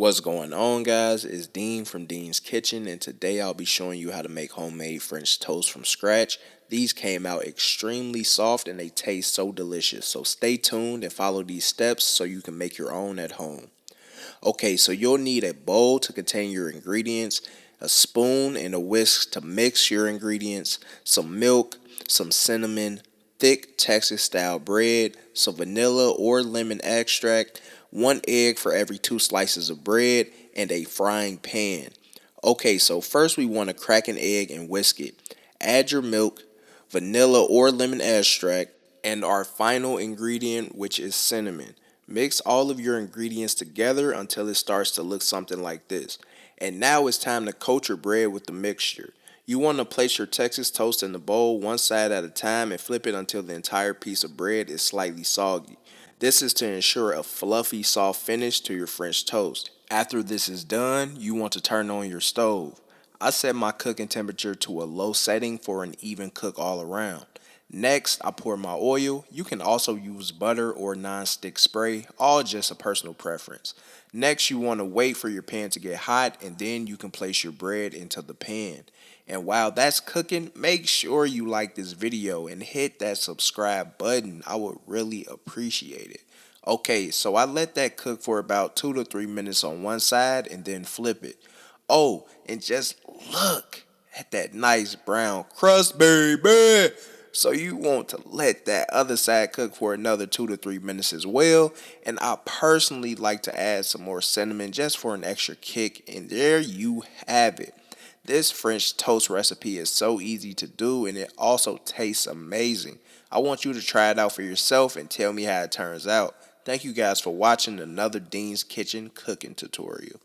What's going on, guys? It's Dean from Dean's Kitchen, and today I'll be showing you how to make homemade French toast from scratch. These came out extremely soft and they taste so delicious, so stay tuned and follow these steps so you can make your own at home. Okay, so you'll need a bowl to contain your ingredients, a spoon and a whisk to mix your ingredients, some milk, some cinnamon, thick Texas style bread, some vanilla or lemon extract, one egg for every 2 slices of bread, and a frying pan. Okay, so first we want to crack an egg and whisk it. Add your milk, vanilla or lemon extract, and our final ingredient, which is cinnamon. Mix all of your ingredients together until it starts to look something like this. And now it's time to coat your bread with the mixture. You want to place your Texas toast in the bowl one side at a time and flip it until the entire piece of bread is slightly soggy. This is to ensure a fluffy, soft finish to your French toast. After this is done, you want to turn on your stove. I set my cooking temperature to a low setting for an even cook all around. Next, I pour my oil. You can also use butter or non-stick spray, all just a personal preference. Next, you want to wait for your pan to get hot and then you can place your bread into the pan. And while that's cooking, make sure you like this video and hit that subscribe button. I would really appreciate it. Okay, so I let that cook for about 2 to 3 minutes on one side and then flip it. Oh, and just look at that nice brown crust, baby. So you want to let that other side cook for another 2 to 3 minutes as well. And I personally like to add some more cinnamon just for an extra kick. And there you have it. This French toast recipe is so easy to do and it also tastes amazing. I want you to try it out for yourself and tell me how it turns out. Thank you guys for watching another Dean's Kitchen cooking tutorial.